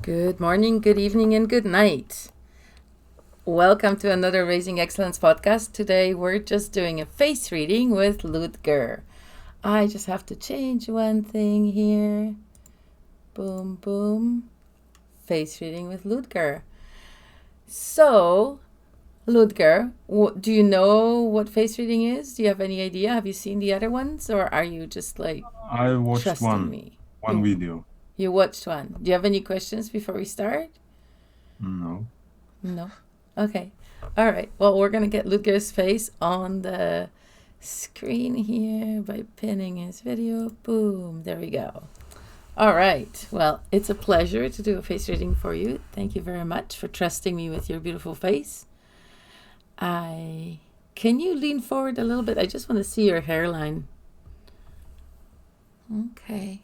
Good morning, good evening, and good night. Welcome to another Raising Excellence podcast. Today we're just doing a face reading with Ludger. I just have to change one thing here. Boom, boom. Face reading with Ludger. So, Ludger, do you know what face reading is? Do you have any idea? Have you seen the other ones, or are you just I watched trusting me? one video. You watched one. Do you have any questions before we start? No. No. Okay. All right. Well, we're going to get Ludger's face on the screen here by pinning his video. Boom. There we go. All right. Well, it's a pleasure to do a face reading for you. Thank you very much for trusting me with your beautiful face. Can you lean forward a little bit? I just want to see your hairline. Okay.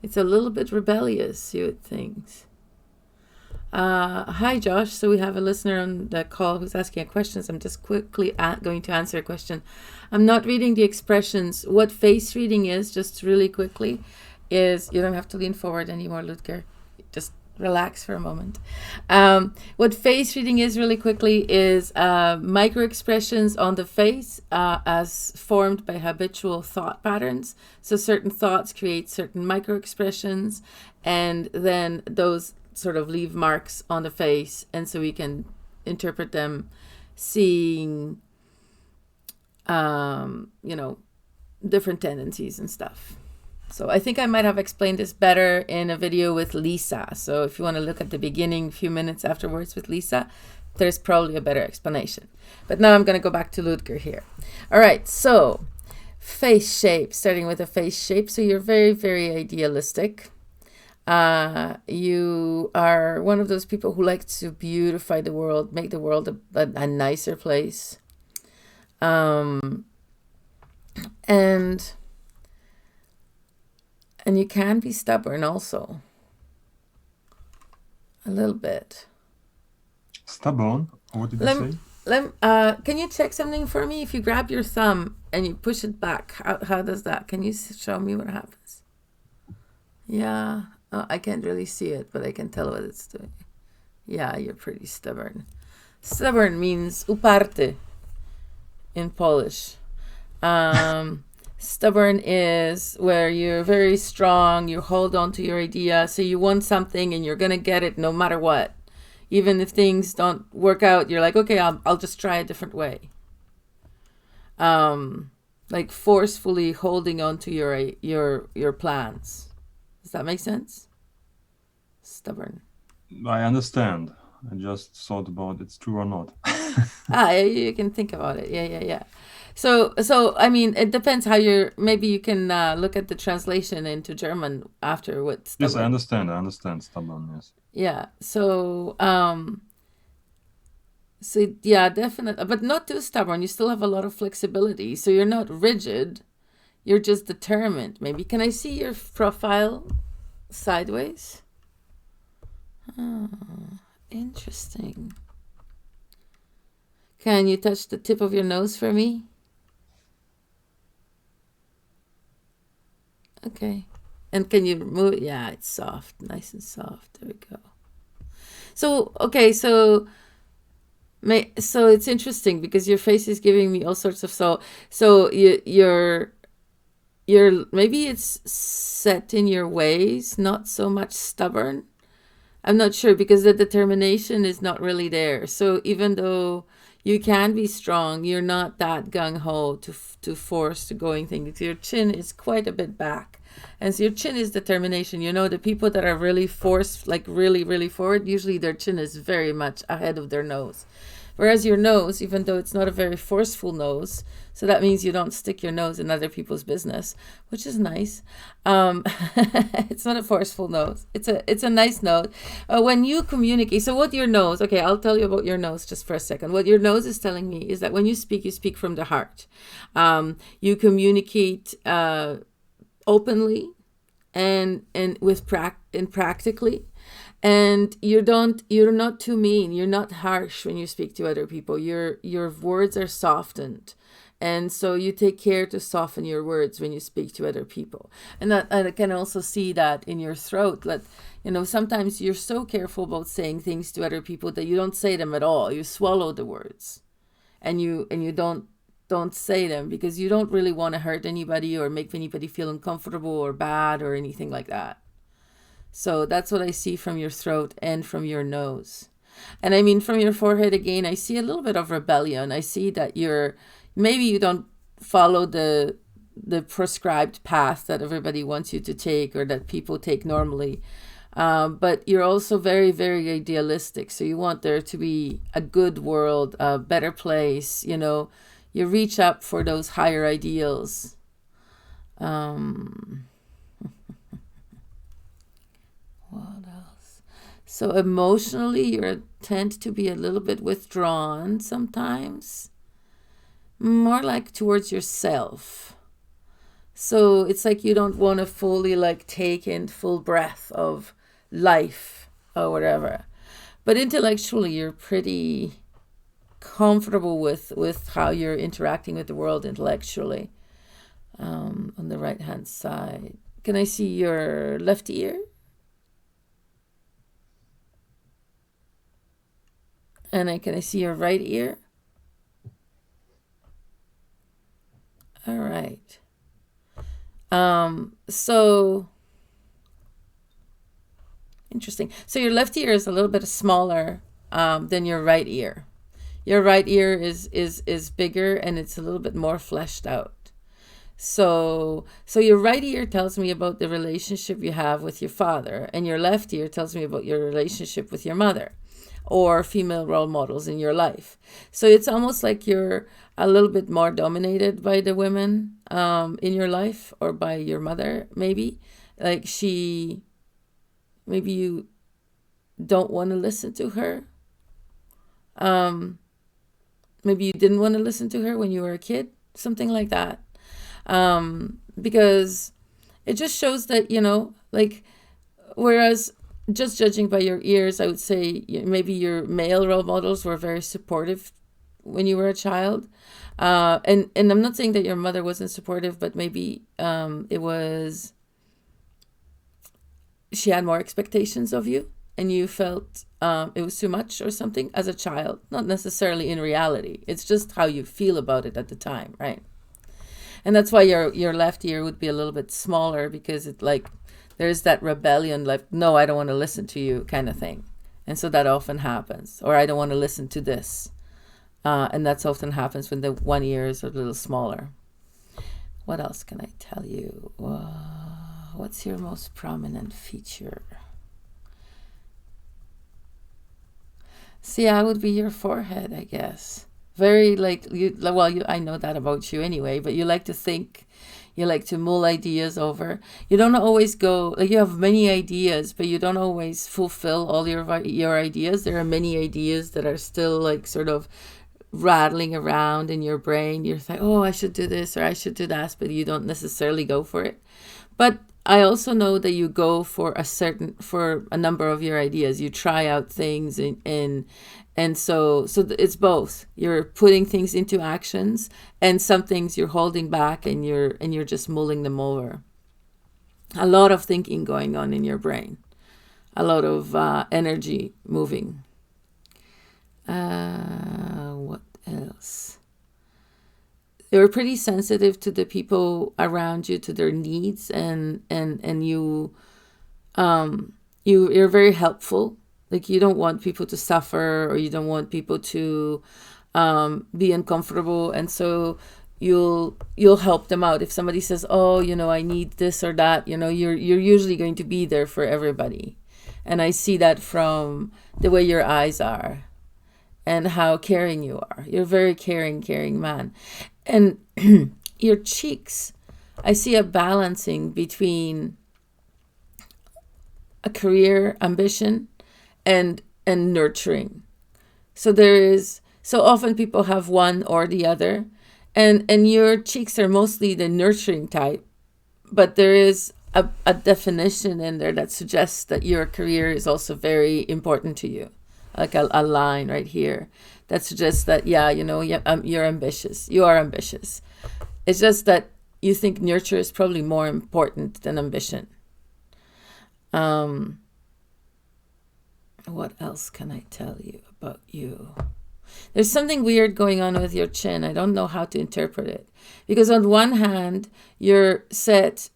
It's a little bit rebellious, you would think. Hi, Josh. So we have a listener on the call who's asking a question. So I'm just quickly going to answer a question. I'm not reading the expressions. What face reading is, just really quickly, is you don't have to lean forward anymore, Ludger. Just relax for a moment. What face reading is, really quickly, is micro expressions on the face as formed by habitual thought patterns. So certain thoughts create certain micro expressions, and then those sort of leave marks on the face, and so we can interpret them seeing different tendencies and stuff. So I think I might have explained this better in a video with Lisa. So if you want to look at the beginning, few minutes afterwards with Lisa, there's probably a better explanation. But now I'm going to go back to Ludger here. All right, so face shape, starting with a face shape. So you're very, very idealistic. You are one of those people who like to beautify the world, make the world a nicer place. And you can be stubborn also. A little bit. Stubborn? What did you say? Can you check something for me? If you grab your thumb and you push it back, how does that? Can you show me what happens? Yeah. Oh, I can't really see it, but I can tell what it's doing. Yeah, you're pretty stubborn. Stubborn means uparte in Polish. Stubborn is where you're very strong, you hold on to your idea, so you want something and you're going to get it no matter what. Even if things don't work out, you're like, okay, I'll just try a different way. Like forcefully holding on to your plans. Does that make sense? Stubborn. I understand. I just thought about it's true or not. You can think about it. Yeah. So I mean, it depends how maybe you can look at the translation into German after what stubborn. Yes, I understand stubborn, yes. Yeah. So yeah, definitely, but not too stubborn. You still have a lot of flexibility. So you're not rigid. You're just determined. Maybe can I see your profile sideways? Oh, interesting. Can you touch the tip of your nose for me? Okay. And can you move it? Yeah, it's soft, nice and soft. There we go. So, okay, so it's interesting because your face is giving me all sorts of so you're maybe it's set in your ways, not so much stubborn. I'm not sure because the determination is not really there. So even though you can be strong, you're not that gung-ho to force to going things. Your chin is quite a bit back. And so your chin is determination. You know, the people that are really forced, like really, really forward, usually their chin is very much ahead of their nose. Whereas your nose, even though it's not a very forceful nose, so that means you don't stick your nose in other people's business, which is nice. It's not a forceful nose. It's a nice nose. When you communicate, so what your nose, okay, I'll tell you about your nose just for a second. What your nose is telling me is that when you speak from the heart. You communicate openly and with practically. And you're not too mean. You're not harsh when you speak to other people. Your words are softened, And so you take care to soften your words when you speak to other people. And that I can also see that in your throat, that, sometimes you're so careful about saying things to other people that you don't say them at all. You swallow the words, and you don't say them because you don't really want to hurt anybody or make anybody feel uncomfortable or bad or anything like that. So that's what I see from your throat and from your nose. And I mean, from your forehead again, I see a little bit of rebellion. I see that maybe you don't follow the prescribed path that everybody wants you to take or that people take normally. But you're also very, very idealistic. So you want there to be a good world, a better place, You reach up for those higher ideals. What else? So emotionally, you tend to be a little bit withdrawn sometimes. More like towards yourself. So it's like you don't want to fully take in full breath of life or whatever. But intellectually, you're pretty comfortable with how you're interacting with the world intellectually. On the right hand side, can I see your left ear? And can I see your right ear? All right. So interesting. So your left ear is a little bit smaller than your right ear. Your right ear is bigger and it's a little bit more fleshed out. So your right ear tells me about the relationship you have with your father, and your left ear tells me about your relationship with your mother or female role models in your life. So it's almost like you're a little bit more dominated by the women in your life, or by your mother, maybe. Maybe you don't want to listen to her. Maybe you didn't want to listen to her when you were a kid, something like that. Because it just shows that, whereas just judging by your ears, I would say maybe your male role models were very supportive when you were a child. And I'm not saying that your mother wasn't supportive, but maybe she had more expectations of you, and you felt it was too much or something as a child. Not necessarily in reality. It's just how you feel about it at the time, right? And that's why your left ear would be a little bit smaller, because there's that rebellion, no, I don't want to listen to you kind of thing. And so that often happens. Or I don't want to listen to this. And that's often happens when the one ear is a little smaller. What else can I tell you? What's your most prominent feature? See, I would be your forehead, I guess. Very I know that about you anyway, but you like to think, you like to mull ideas over. You don't always go, you have many ideas, but you don't always fulfill all your ideas. There are many ideas that are still sort of rattling around in your brain. You're like, oh, I should do this or I should do that, but you don't necessarily go for it. But I also know that you go for a number of your ideas. You try out things and so it's both. You're putting things into actions, and some things you're holding back and you're just mulling them over. A lot of thinking going on in your brain. A lot of energy moving. What else? You're pretty sensitive to the people around you, to their needs, and you're very helpful. You don't want people to suffer, or you don't want people to be uncomfortable, and so you'll help them out. If somebody says, oh, I need this or that, you're usually going to be there for everybody. And I see that from the way your eyes are and how caring you are. You're a very caring man. And your cheeks, I see a balancing between a career ambition and nurturing. So often people have one or the other, and your cheeks are mostly the nurturing type, but there is a definition in there that suggests that your career is also very important to you. like a line right here that suggests that, yeah, you're ambitious. You are ambitious. It's just that you think nurture is probably more important than ambition. What else can I tell you about you? There's something weird going on with your chin. I don't know how to interpret it. Because on one hand, you're set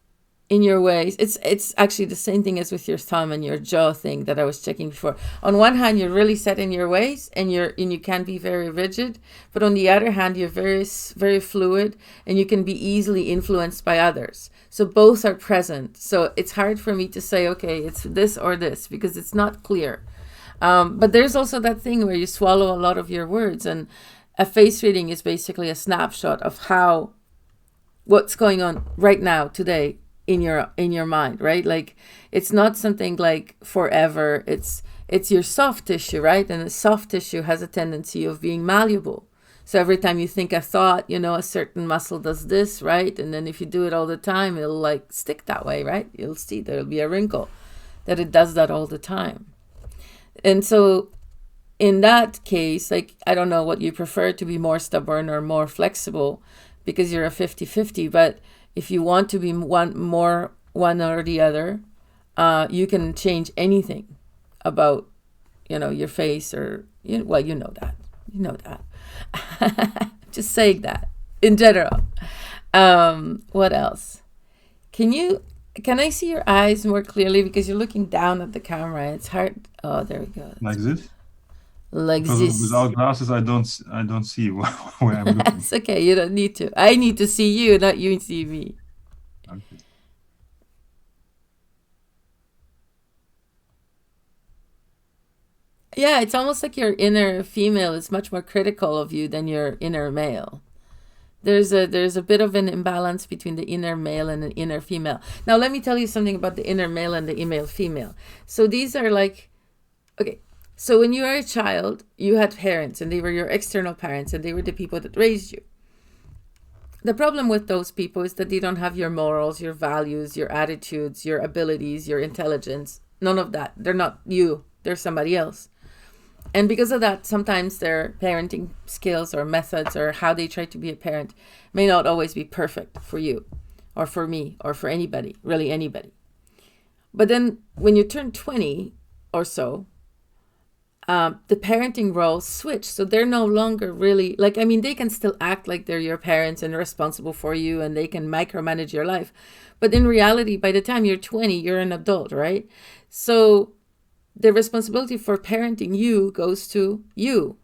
in your ways. It's actually the same thing as with your thumb and your jaw thing that I was checking before. On one hand, you're really set in your ways and you can be very rigid. But on the other hand, you're very, very fluid and you can be easily influenced by others. So both are present. So it's hard for me to say, okay, it's this or this, because it's not clear. But there's also that thing where you swallow a lot of your words, and a face reading is basically a snapshot of what's going on right now, today, in your mind, right? Like, it's not something like forever. It's your soft tissue, right? And the soft tissue has a tendency of being malleable. So every time you think a thought, a certain muscle does this, right? And then if you do it all the time, it'll like stick that way, right? You'll see there'll be a wrinkle that it does that all the time. And so in that case, like, I don't know what you prefer, to be more stubborn or more flexible, because you're a 50-50. But if you want to be one or the other, you can change anything about, your face, or, you know that. You know that. Just saying that in general. What else? Can I see your eyes more clearly? Because you're looking down at the camera. It's hard. Oh, there we go. Like this? Like Because this. without glasses, I don't see where I'm looking. It's okay. You don't need to. I need to see you, not you see me. Okay. Yeah, it's almost like your inner female is much more critical of you than your inner male. There's a bit of an imbalance between the inner male and the inner female. Now, let me tell you something about the inner male and the inner female. So these are like, okay, so when you were a child, you had parents, and they were your external parents, and they were the people that raised you. The problem with those people is that they don't have your morals, your values, your attitudes, your abilities, your intelligence, none of that. They're not you, they're somebody else. And because of that, sometimes their parenting skills or methods or how they try to be a parent may not always be perfect for you or for me or for anybody, really anybody. But then when you turn 20 or so, the parenting roles switch. So they're no longer really, they can still act like they're your parents and responsible for you, and they can micromanage your life. But in reality, by the time you're 20, you're an adult, right? So the responsibility for parenting you goes to you.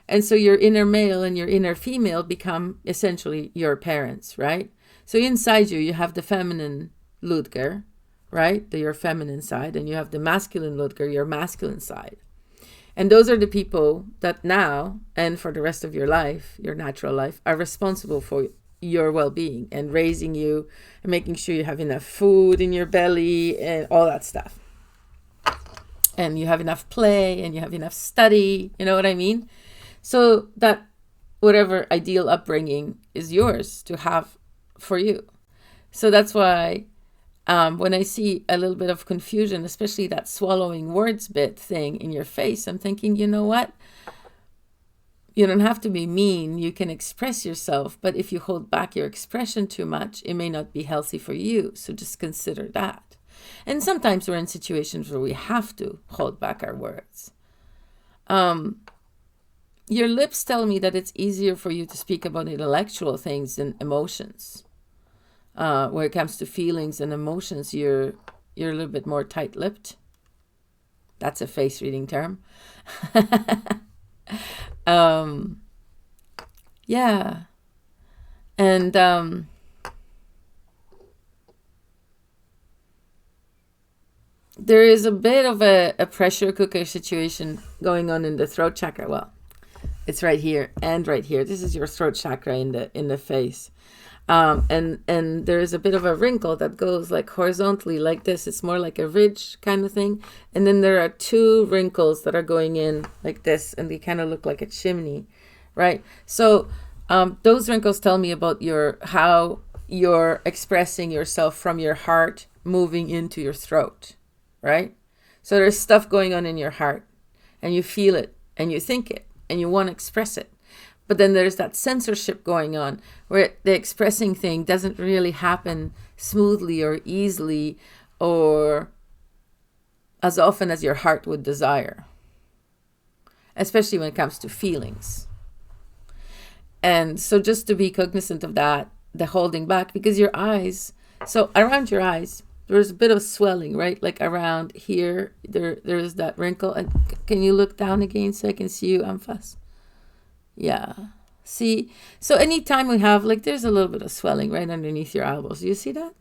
And so your inner male and your inner female become essentially your parents, right? So inside you have the feminine Ludger, right? Your feminine side, and you have the masculine Ludger, your masculine side. And those are the people that now and for the rest of your life, your natural life, are responsible for your well-being and raising you and making sure you have enough food in your belly and all that stuff. And you have enough play and you have enough study, you know what I mean? So that whatever ideal upbringing is yours to have for you. So that's why when I see a little bit of confusion, especially that swallowing words bit thing in your face, I'm thinking, you know what? You don't have to be mean. You can express yourself. But if you hold back your expression too much, it may not be healthy for you. So just consider that. And sometimes we're in situations where we have to hold back our words. Your lips tell me that it's easier for you to speak about intellectual things than emotions. When it comes to feelings and emotions, you're a little bit more tight-lipped. That's a face reading term. Yeah. And there is a bit of a pressure cooker situation going on in the throat chakra. Well, it's right here and right here. This is your throat chakra in the face. And there is a bit of a wrinkle that goes like horizontally like this. It's more like a ridge kind of thing. And then there are two wrinkles that are going in like this, and they kind of look like a chimney, right? So those wrinkles tell me about how you're expressing yourself from your heart moving into your throat, right? So there's stuff going on in your heart. and you feel it and you think it and you want to express it. But then there's that censorship going on where the expressing thing doesn't really happen smoothly or easily or as often as your heart would desire, especially when it comes to feelings. And so just to be cognizant of that, the holding back, because your eyes, so around your eyes, there's a bit of swelling, right? Like around here, there's that wrinkle. And can you look down again so I can see you, Amphas? Yeah. See? So anytime we have, like, there's a little bit of swelling right underneath your elbows. Do you see that?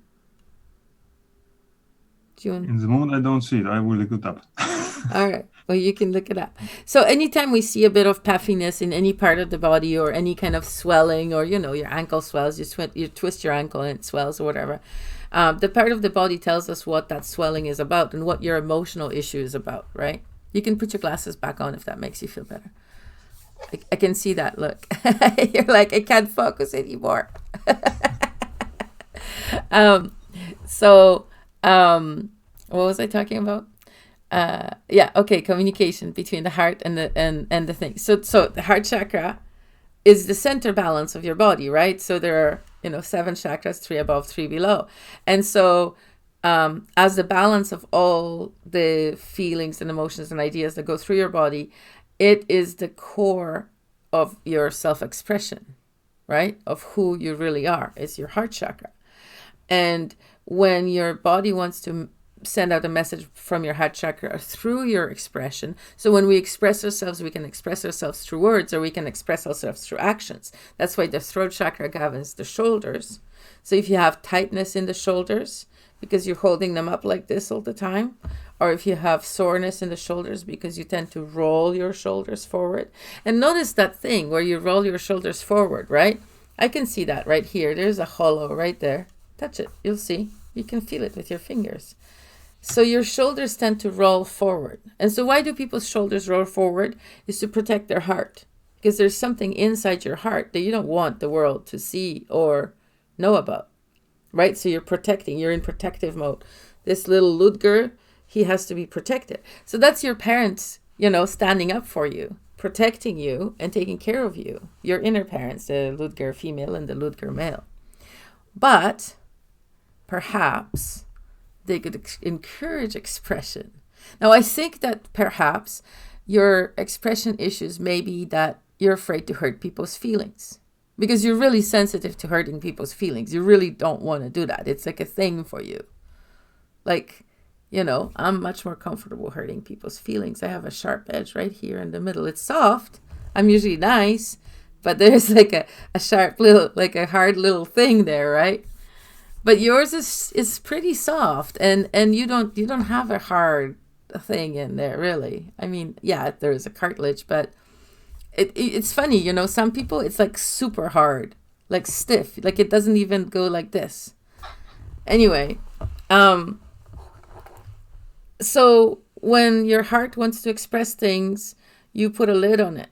In the moment, I don't see it. I will look it up. All right. Well, you can look it up. So anytime we see a bit of puffiness in any part of the body or any kind of swelling or, you know, your ankle swells, you twist your ankle and it swells or whatever, the part of the body tells us what that swelling is about and what your emotional issue is about, right? You can put your glasses back on if that makes you feel better. I can see that look. You're like, I can't focus anymore. What was I talking about? Communication between the heart and the thing. So the heart chakra is the center balance of your body, right? So there are, 7 chakras, 3 above, 3 below. And so as the balance of all the feelings and emotions and ideas that go through your body, it is the core of your self-expression, right? Of who you really are. It's your heart chakra. And when your body wants to send out a message from your heart chakra through your expression, so when we express ourselves, we can express ourselves through words or we can express ourselves through actions. That's why the throat chakra governs the shoulders. So if you have tightness in the shoulders because you're holding them up like this all the time, or if you have soreness in the shoulders because you tend to roll your shoulders forward. And notice that thing where you roll your shoulders forward, right? I can see that right here. There's a hollow right there. Touch it. You'll see. You can feel it with your fingers. So your shoulders tend to roll forward. And so why do people's shoulders roll forward? Is to protect their heart. Because there's something inside your heart that you don't want the world to see or know about. Right? So you're protecting. You're in protective mode. This little Ludger, he has to be protected. So that's your parents, standing up for you, protecting you and taking care of you. Your inner parents, the Ludger female and the Ludger male. But perhaps they could encourage expression. Now, I think that perhaps your expression issues may be that you're afraid to hurt people's feelings because you're really sensitive to hurting people's feelings. You really don't want to do that. It's like a thing for you. Like, I'm much more comfortable hurting people's feelings. I have a sharp edge right here in the middle. It's soft. I'm usually nice, but there's like a sharp little, like a hard little thing there, right? But yours is pretty soft, and you don't have a hard thing in there, really. I mean, yeah, there's a cartilage, but it's funny, some people, it's like super hard, like stiff, like it doesn't even go like this. Anyway, so when your heart wants to express things, you put a lid on it.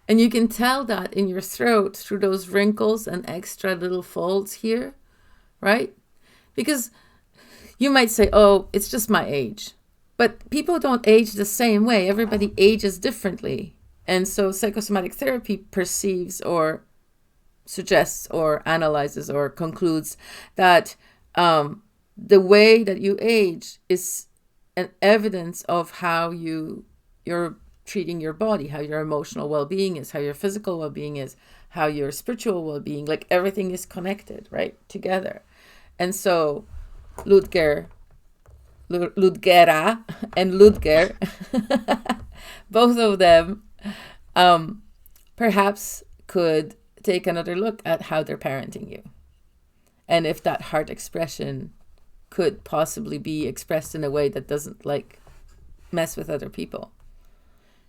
And you can tell that in your throat through those wrinkles and extra little folds here, right? Because you might say, oh, it's just my age. But people don't age the same way. Everybody ages differently. And so psychosomatic therapy perceives or suggests or analyzes or concludes that the way that you age is an evidence of how you're treating your body, how your emotional well-being is, how your physical well-being is, how your spiritual well-being, like everything is connected, right, together. And so Ludgera and Ludger, both of them perhaps could take another look at how they're parenting you. And if that heart expression could possibly be expressed in a way that doesn't mess with other people.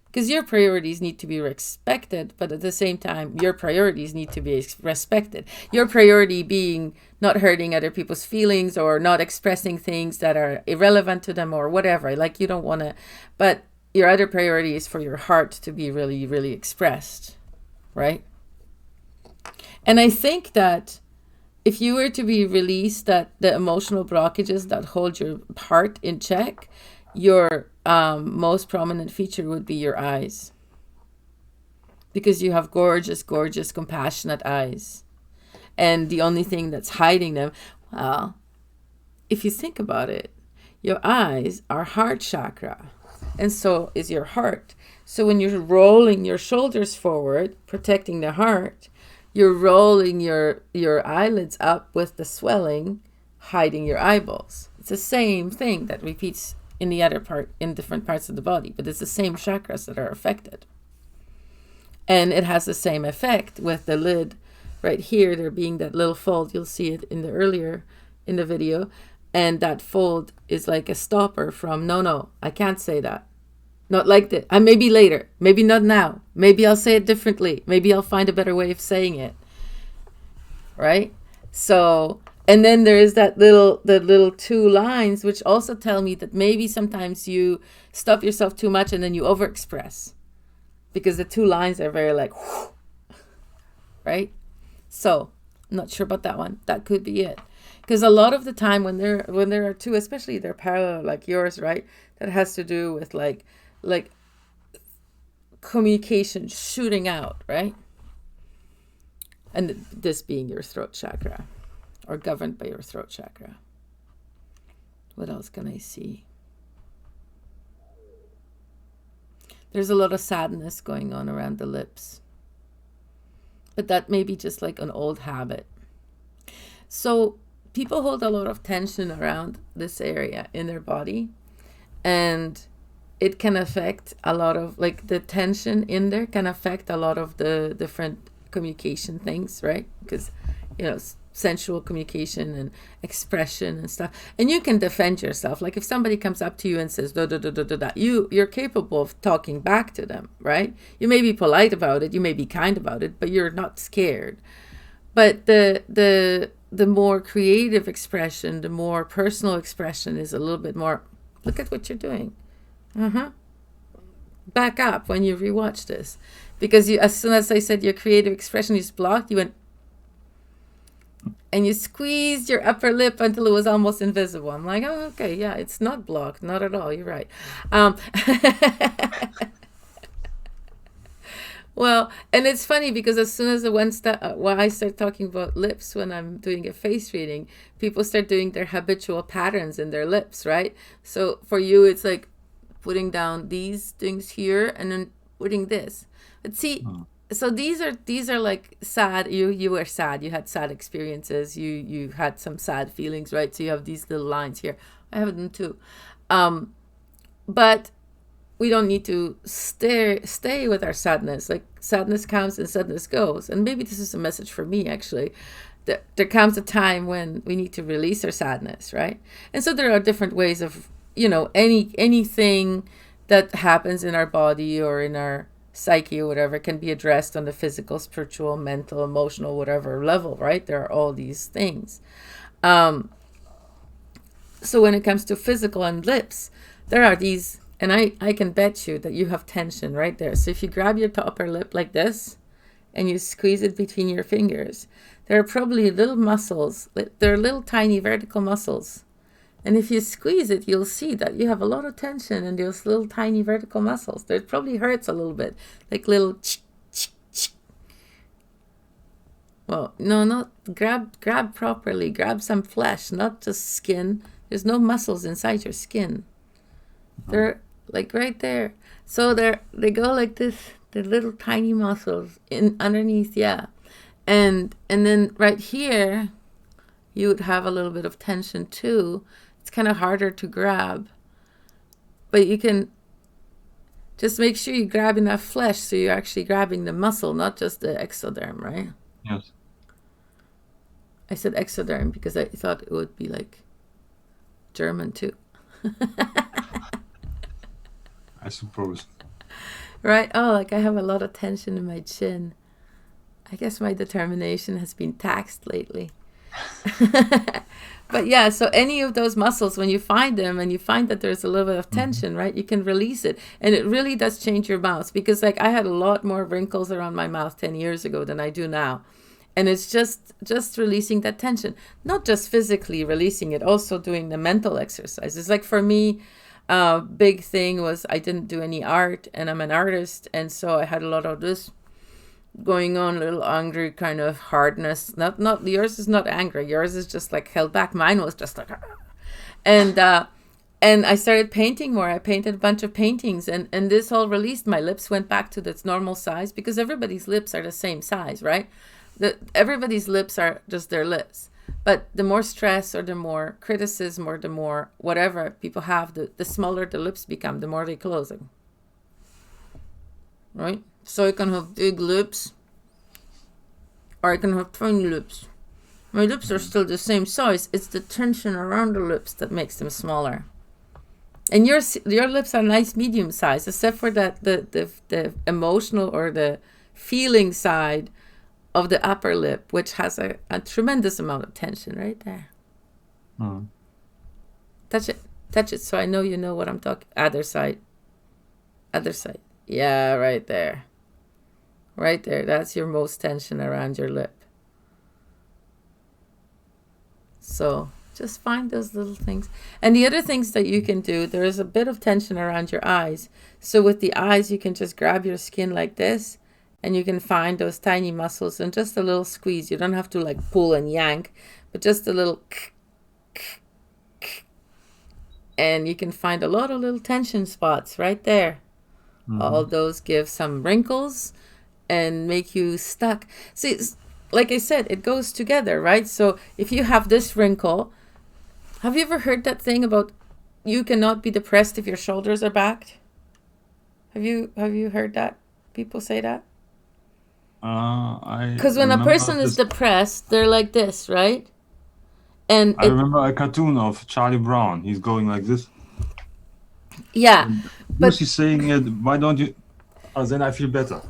Because your priorities need to be respected, but at the same time, your priorities need to be respected. Your priority being not hurting other people's feelings or not expressing things that are irrelevant to them or whatever. You don't want to, but your other priority is for your heart to be really, really expressed, right? And I think that if you were to be released, that the emotional blockages that hold your heart in check, your most prominent feature would be your eyes, because you have gorgeous, gorgeous, compassionate eyes. And the only thing that's hiding them, well, if you think about it, your eyes are heart chakra, and so is your heart. So when you're rolling your shoulders forward, protecting the heart, you're rolling your eyelids up with the swelling, hiding your eyeballs. It's the same thing that repeats in the other part, in different parts of the body, but it's the same chakras that are affected. And it has the same effect with the lid right here, there being that little fold. You'll see it in the video. And that fold is like a stopper from, no, I can't say that. Not like that. Maybe later. Maybe not now. Maybe I'll say it differently. Maybe I'll find a better way of saying it. Right? So, and then there is the little two lines, which also tell me that maybe sometimes you stop yourself too much and then you overexpress. Because the two lines are very like, whoosh, right? So, I'm not sure about that one. That could be it. Because a lot of the time when there are two, especially they're parallel like yours, right? That has to do with like communication shooting out, right? And this being your throat chakra, or governed by your throat chakra. What else can I see? There's a lot of sadness going on around the lips. But that may be just like an old habit. So people hold a lot of tension around this area in their body. And it can affect a lot of, like, the tension in there can affect a lot of the different communication things, right? Because, sensual communication and expression and stuff. And you can defend yourself. Like if somebody comes up to you and says, da, da, da, da, da, da, you're capable of talking back to them, right? You may be polite about it, you may be kind about it, but you're not scared. But the more creative expression, the more personal expression is a little bit more, look at what you're doing. Back up when you rewatch this. Because as soon as I said your creative expression is blocked, you went, and you squeezed your upper lip until it was almost invisible. I'm like, oh, okay, yeah, it's not blocked, not at all. You're right. Well, and it's funny because as soon as I start talking about lips when I'm doing a face reading, people start doing their habitual patterns in their lips, right? So for you, it's like putting down these things here and then putting this. But see. So these are like sad. You were sad. You had sad experiences. You had some sad feelings, right? So you have these little lines here. I have them too. But we don't need to stay with our sadness. Like sadness comes and sadness goes. And maybe this is a message for me actually. That there comes a time when we need to release our sadness, right? And so there are different ways of, anything that happens in our body or in our psyche or whatever can be addressed on the physical, spiritual, mental, emotional, whatever level, right? There are all these things. So when it comes to physical and lips, there are these, and I can bet you that you have tension right there. So if you grab your upper lip like this and you squeeze it between your fingers, there are probably little muscles. There are little tiny vertical muscles. And if you squeeze it, you'll see that you have a lot of tension in those little tiny vertical muscles. It probably hurts a little bit, like little Well, no, not grab properly. Grab some flesh, not just skin. There's no muscles inside your skin. They're like right there. So they go like this. They're little tiny muscles in underneath, yeah. And then right here, you would have a little bit of tension too. It's kind of harder to grab, but you can just make sure you grab enough flesh so you're actually grabbing the muscle, not just the exoderm, right? Yes. I said exoderm because I thought it would be like German too. I suppose. Right? Oh, like I have a lot of tension in my chin. I guess my determination has been taxed lately. But yeah, so any of those muscles, when you find them and you find that there's a little bit of tension, right, you can release it. And it really does change your mouth, because like I had a lot more wrinkles around my mouth 10 years ago than I do now. And it's just releasing that tension, not just physically releasing it, also doing the mental exercises. Like for me, Big thing was I didn't do any art, and I'm an artist, and so I had a lot of this going on, a little angry kind of hardness. Not yours is not angry. Yours is just like held back. Mine was just like, and I started painting more. I painted a bunch of paintings, and this all released. My lips went back to its normal size, because everybody's lips are the same size, right? Everybody's lips are just their lips. But the more stress or the more criticism or the more whatever people have, the smaller the lips become, the more they closing. Right? So I can have big lips, or I can have tiny lips. My lips are still the same size. It's the tension around the lips that makes them smaller. And your lips are nice medium size, except for that the emotional or the feeling side of the upper lip, which has a tremendous amount of tension right there. Touch it, so I know you know what I'm talking. Other side. Yeah, right there. That's your most tension around your lip. So just find those little things. And the other things that you can do, there is a bit of tension around your eyes. So with the eyes, you can just grab your skin like this, and you can find those tiny muscles and just a little squeeze. You don't have to like pull and yank, but just a little. And you can find a lot of little tension spots right there. All those give some wrinkles and make you stuck. See, like I said, it goes together, right? So if you have this wrinkle, have you ever heard that thing about you cannot be depressed if your shoulders are backed? Have you heard that? People say that? Because when a person is depressed, they're like this, right? And I remember a cartoon of Charlie Brown. He's going like this. Yeah, but Lucy's saying it. Why don't you? Oh, then I feel better.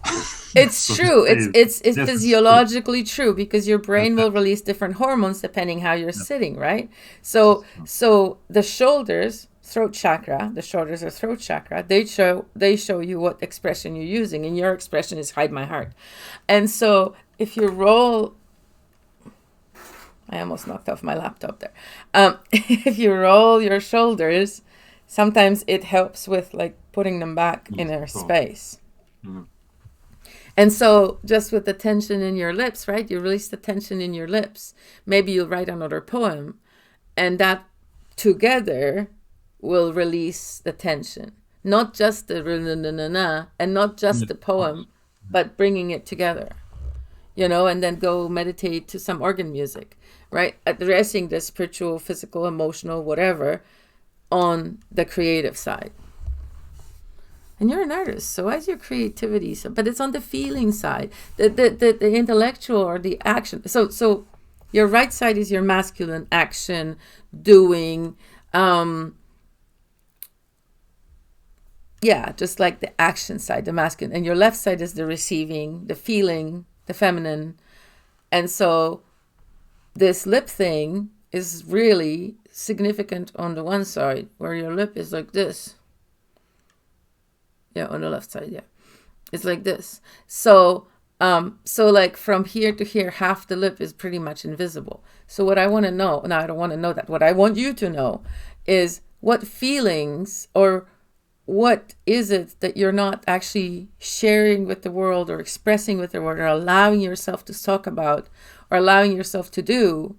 It's So true. It's yes, physiologically true, because your brain will release different hormones depending how you're sitting, right? So the shoulders, throat chakra, the shoulders are throat chakra. They show you what expression you're using, and your expression is hide my heart. And so if you roll, I almost knocked off my laptop there. If you roll your shoulders, sometimes it helps with like putting them back in their space. And so just with the tension in your lips, right? You release the tension in your lips. Maybe you'll write another poem, and that together will release the tension. Not just the na-na-na-na, and not just the poem, but bringing it together. And then go meditate to some organ music, right? Addressing the spiritual, physical, emotional, whatever, on the creative side. And you're an artist, so as your creativity, but it's on the feeling side, the intellectual or the action. So your right side is your masculine action, doing, just like the action side, the masculine. And your left side is the receiving, the feeling, the feminine. And so this lip thing is really significant on the one side, where your lip is like this. Yeah, on the left side, yeah. It's like this. So like from here to here, half the lip is pretty much invisible. So what I want to know, and I don't want to know that, what I want you to know is what feelings or what is it that you're not actually sharing with the world or expressing with the world or allowing yourself to talk about or allowing yourself to do,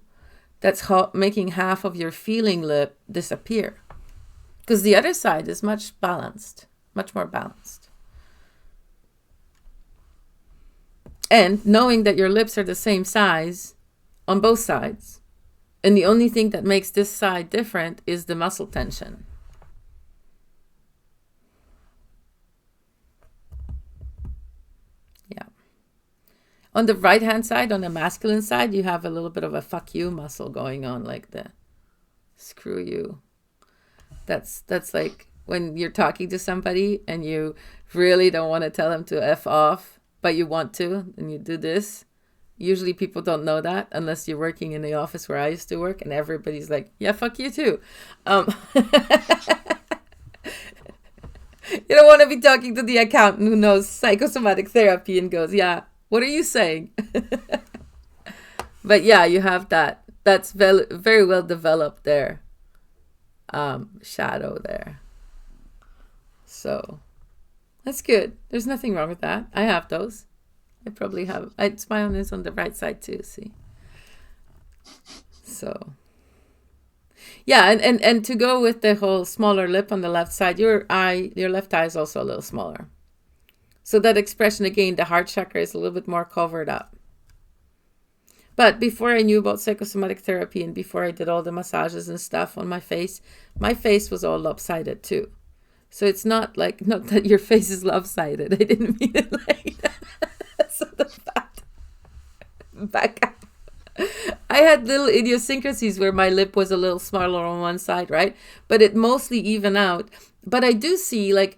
that's making half of your feeling lip disappear. Because the other side is much more balanced. And knowing that your lips are the same size on both sides, and the only thing that makes this side different is the muscle tension. Yeah. On the right hand side, on the masculine side, you have a little bit of a fuck you muscle going on, like the screw you. That's like when you're talking to somebody and you really don't want to tell them to F off, but you want to, and you do this. Usually people don't know that unless you're working in the office where I used to work, and everybody's like, yeah, fuck you too. You don't want to be talking to the accountant who knows psychosomatic therapy and goes, yeah, what are you saying? But yeah, you have that. That's very well developed there. Shadow there. So that's good. There's nothing wrong with that. I have those. I probably have. It's my own is on the right side too. See. So. Yeah, and to go with the whole smaller lip on the left side, your left eye is also a little smaller. So that expression again, the heart chakra is a little bit more covered up. But before I knew about psychosomatic therapy and before I did all the massages and stuff on my face was all lopsided too. So it's not that your face is lopsided. I didn't mean it like that. So the fat back up. I had little idiosyncrasies where my lip was a little smaller on one side, right? But it mostly even out. But I do see, like,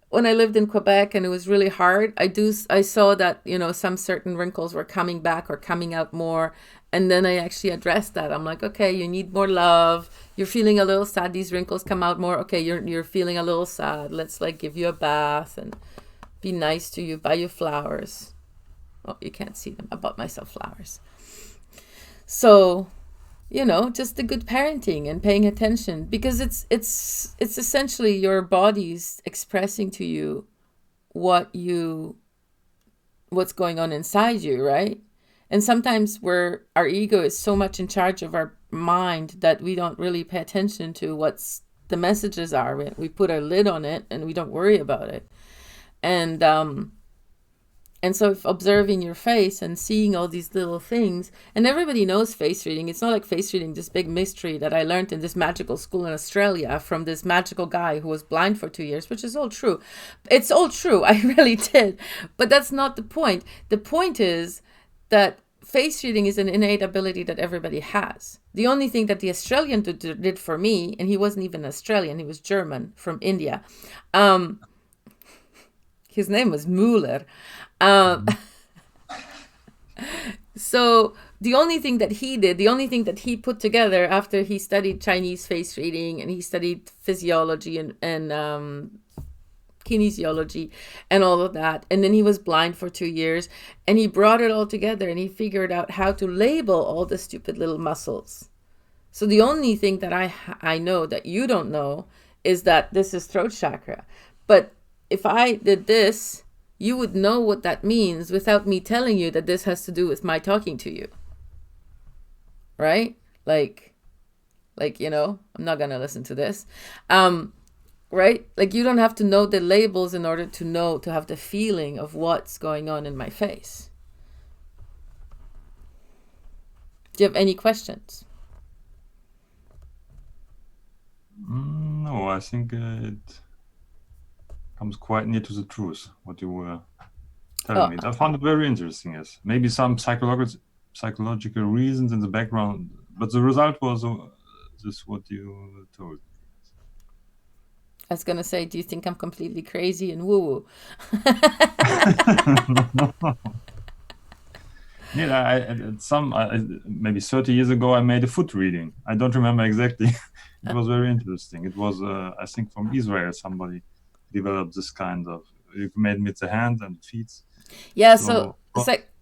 when I lived in Quebec and it was really hard, I saw that, some certain wrinkles were coming back or coming out more. And then I actually addressed that. I'm like, okay, you need more love. You're feeling a little sad. These wrinkles come out more. Okay, you're feeling a little sad. Let's give you a bath and be nice to you, buy you flowers. Oh, you can't see them. I bought myself flowers. So, just the good parenting and paying attention, because it's essentially your body's expressing to you what's going on inside you, right? And sometimes our ego is so much in charge of our mind that we don't really pay attention to what's the messages are. We put a lid on it and we don't worry about it. And so observing your face and seeing all these little things, and everybody knows face reading. It's not like face reading, this big mystery that I learned in this magical school in Australia from this magical guy who was blind for 2 years, which is all true. It's all true. I really did. But that's not the point. The point is that face reading is an innate ability that everybody has. The only thing that the Australian did for me, and he wasn't even Australian, he was German from India. His name was Müller. So the only thing that he put together after he studied Chinese face reading and he studied physiology and kinesiology and all of that, and then he was blind for 2 years, and he brought it all together and he figured out how to label all the stupid little muscles. So the only thing that I know that you don't know is that this is throat chakra. But if I did this, you would know what that means without me telling you that this has to do with my talking to you. Right? Like, I'm not going to listen to this. Right? Like, you don't have to know the labels in order to have the feeling of what's going on in my face. Do you have any questions? No, I think it comes quite near to the truth, what you were telling me. I found it very interesting, yes. Maybe some psychological reasons in the background, but the result was just what you told. I was going to say, do you think I'm completely crazy and woo-woo? Yeah, maybe 30 years ago, I made a foot reading. I don't remember exactly. It was very interesting. It was, I think, from Israel, somebody developed this kind of, you made with the hand and feet. Yeah, so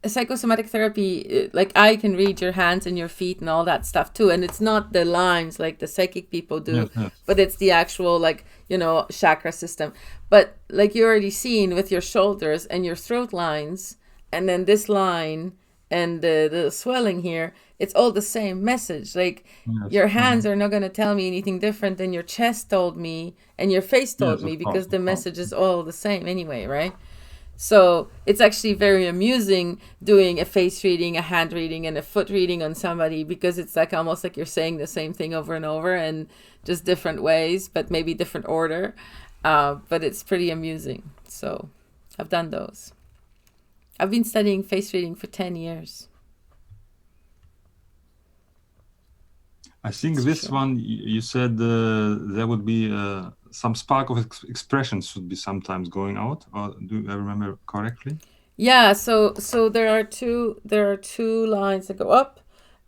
psychosomatic therapy, like I can read your hands and your feet and all that stuff too. And it's not the lines like the psychic people do, yes. But it's the actual chakra system. But like you already seen with your shoulders and your throat lines, and then this line and the swelling here, it's all the same message. Like, yes, your hands are not going to tell me anything different than your chest told me and your face told me, because the message is all the same anyway, right? So it's actually very amusing doing a face reading, a hand reading, and a foot reading on somebody, because it's like almost like you're saying the same thing over and over and just different ways, but maybe different order. But it's pretty amusing. So I've done those. I've been studying face reading for 10 years. I think this one, you said there would be some spark of expression should be sometimes going out, or do I remember correctly? Yeah, so there are two lines that go up,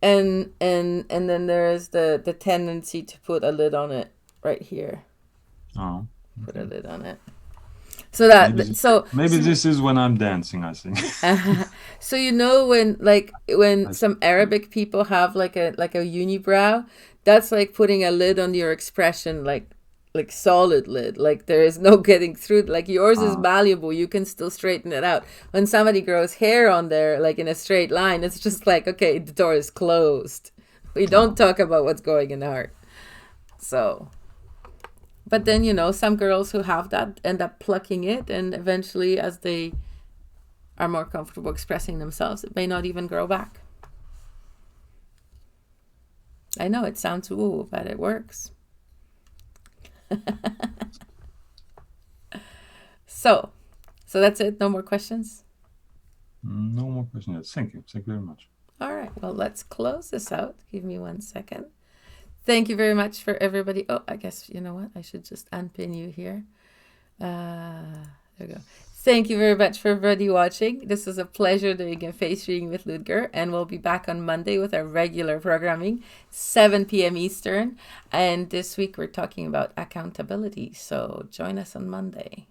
and then there's the tendency to put a lid on it right here. Oh. Okay. Put a lid on it. So that maybe this is when I'm dancing, I think. So when some Arabic people have like a unibrow, that's like putting a lid on your expression, like like solid lid, like there is no getting through. Like yours is Ah, malleable, you can still straighten it out. When somebody grows hair on there like in a straight line, it's just like, okay, the door is closed. We don't ah, talk about what's going in the heart. So, but then, some girls who have that end up plucking it, and eventually as they are more comfortable expressing themselves, it may not even grow back. I know it sounds woo, but it works. So that's it. No more questions. no more questions. Thank you. Thank you very much. All right. Well, let's close this out. Give me 1 second. Thank you very much for everybody. Oh, I guess, you know what? I should just unpin you here. There we go. Thank you very much for everybody watching. This was a pleasure doing a face reading with Ludger, and we'll be back on Monday with our regular programming, 7 p.m. Eastern. And this week we're talking about accountability. So join us on Monday.